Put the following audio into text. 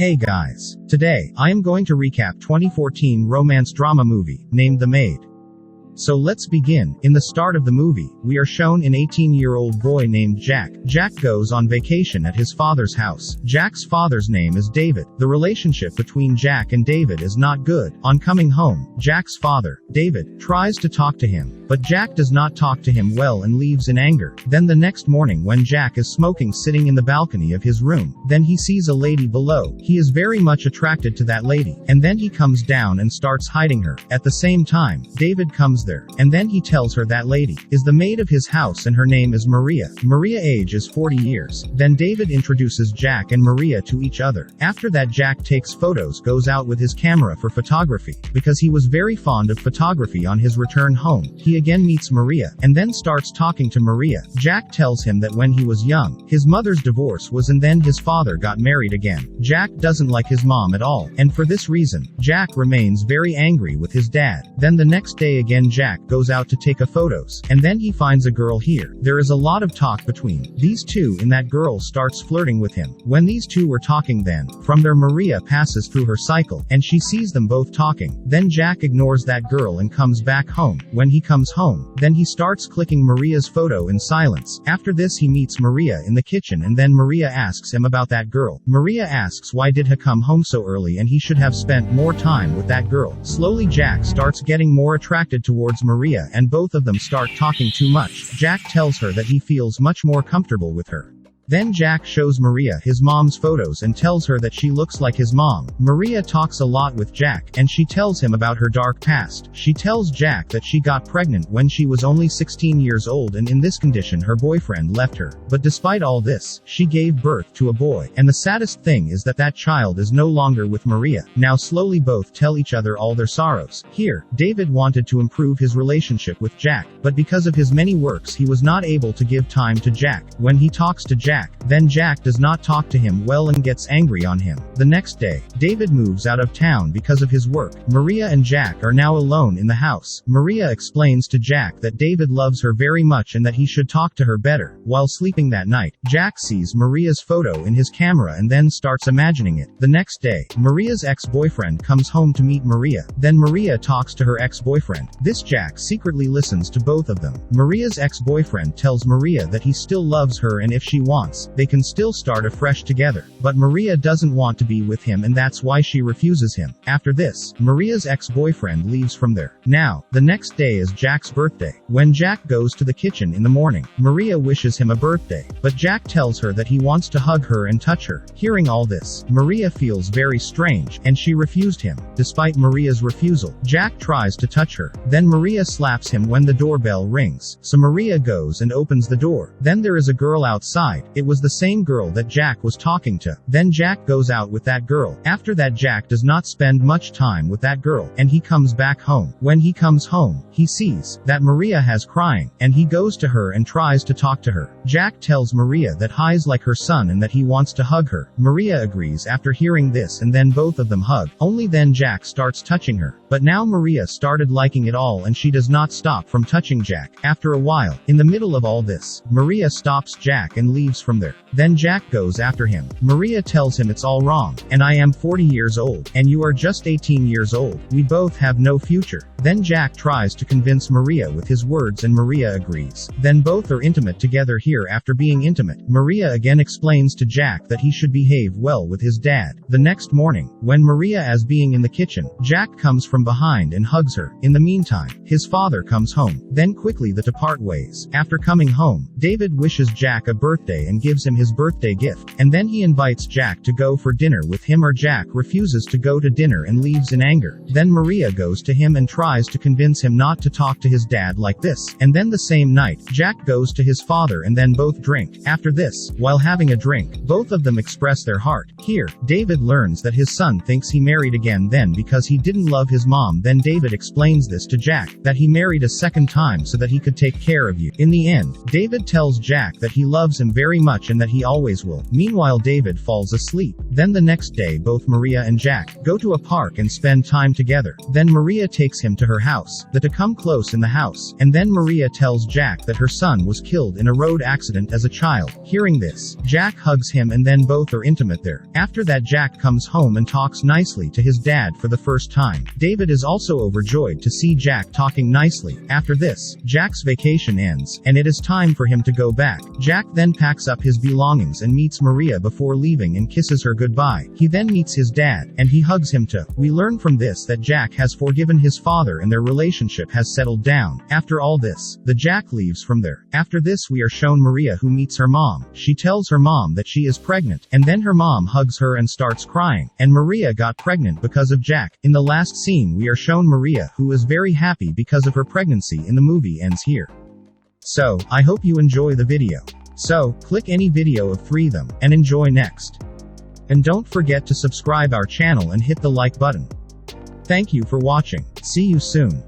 Hey guys. Today, I am going to recap 2014 romance drama movie, named The Maid. So let's begin. In the start of the movie, we are shown an 18-year-old boy named Jack. Jack goes on vacation at his father's house. Jack's father's name is David. The relationship between Jack and David is not good. On coming home, Jack's father, David, tries to talk to him, but Jack does not talk to him well and leaves in anger. Then the next morning when Jack is smoking sitting in the balcony of his room, then he sees a lady below. He is very much attracted to that lady, and then he comes down and starts hiding her. At the same time, David comes there, and then he tells her that lady is the maid of his house and her name is Maria. Maria age is 40 years. Then David introduces Jack and Maria to each other. After that, Jack takes photos, goes out with his camera for photography, because he was very fond of photography. On his return home, he again meets Maria, and then starts talking to Maria. Jack tells him that when he was young, his mother's divorce was and then his father got married again. Jack doesn't like his mom at all, and for this reason, Jack remains very angry with his dad. Then the next day again Jack goes out to take photos, and then he finds a girl here. There is a lot of talk between these two, and that girl starts flirting with him. When these two were talking, then from there Maria passes through her cycle, and she sees them both talking. Then Jack ignores that girl and comes back home. When he comes home, then he starts clicking Maria's photo in silence. After this he meets Maria in the kitchen, and then Maria asks him about that girl. Maria asks why did he come home so early and he should have spent more time with that girl. Slowly Jack starts getting more attracted towards Maria, and both of them start talking too much. Jack tells her that he feels much more comfortable with her. Then Jack shows Maria his mom's photos and tells her that she looks like his mom. Maria talks a lot with Jack, and she tells him about her dark past. She tells Jack that she got pregnant when she was only 16 years old, and in this condition her boyfriend left her. But despite all this, she gave birth to a boy. And the saddest thing is that that child is no longer with Maria. Now slowly both tell each other all their sorrows. Here, David wanted to improve his relationship with Jack, but because of his many works he was not able to give time to Jack. When he talks to Jack, then Jack does not talk to him well and gets angry on him. The next day, David moves out of town because of his work. Maria and Jack are now alone in the house. Maria explains to Jack that David loves her very much and that he should talk to her better. While sleeping that night, Jack sees Maria's photo in his camera and then starts imagining it. The next day, Maria's ex-boyfriend comes home to meet Maria. Then Maria talks to her ex-boyfriend. This Jack secretly listens to both of them. Maria's ex-boyfriend tells Maria that he still loves her and if she wants, they can still start afresh together. But Maria doesn't want to be with him, and that's why she refuses him. After this, Maria's ex-boyfriend leaves from there. Now, the next day is Jack's birthday. When Jack goes to the kitchen in the morning, Maria wishes him a birthday, but Jack tells her that he wants to hug her and touch her. Hearing all this, Maria feels very strange, and she refused him. Despite Maria's refusal, Jack tries to touch her. Then Maria slaps him when the doorbell rings. So Maria goes and opens the door. Then there is a girl outside. It was the same girl that Jack was talking to. Then Jack goes out with that girl. After that, Jack does not spend much time with that girl, and he comes back home. When he comes home, he sees that Maria has crying, and he goes to her and tries to talk to her. Jack tells Maria that he's like her son and that he wants to hug her. Maria agrees after hearing this, and then both of them hug. Only then Jack starts touching her. But now Maria started liking it all and she does not stop from touching Jack. After a while, in the middle of all this, Maria stops Jack and leaves from there. Then Jack goes after him. Maria tells him it's all wrong, and I am 40 years old, and you are just 18 years old. We both have no future. Then Jack tries to convince Maria with his words and Maria agrees. Then both are intimate together. Here, after being intimate, Maria again explains to Jack that he should behave well with his dad. The next morning, when Maria is being in the kitchen, Jack comes from behind and hugs her. In the meantime, his father comes home. Then quickly they depart ways. After coming home, David wishes Jack a birthday and gives him his birthday gift, and then he invites Jack to go for dinner with him, or Jack refuses to go to dinner and leaves in anger. Then Maria goes to him and tries to convince him not to talk to his dad like this. And then the same night, Jack goes to his father and then both drink. After this, while having a drink, both of them express their heart. Here, David learns that his son thinks he married again then because he didn't love his mom. Then David explains this to Jack, that he married a second time so that he could take care of you. In the end, David tells Jack that he loves him very much and that he always will. Meanwhile, David falls asleep. Then the next day both Maria and Jack go to a park and spend time together. Then Maria takes him to her house, to come close in the house, and then Maria tells Jack that her son was killed in a road accident as a child. Hearing this, Jack hugs him and then both are intimate there. After that, Jack comes home and talks nicely to his dad for the first time. David is also overjoyed to see Jack talking nicely. After this, Jack's vacation ends, and it is time for him to go back. Jack then packs up his belongings and meets Maria before leaving and kisses her goodbye. He then meets his dad, and he hugs him too. We learn from this that Jack has forgiven his father and their relationship has settled down. After all this, the Jack leaves from there. After this, we are shown Maria who meets her mom. She tells her mom that she is pregnant, and then her mom hugs her and starts crying. And Maria got pregnant because of Jack. In the last scene, we are shown Maria who is very happy because of her pregnancy, and the movie ends here. So, I hope you enjoy the video. So, click any video of 3 them, and enjoy next. And don't forget to subscribe our channel and hit the like button. Thank you for watching. See you soon.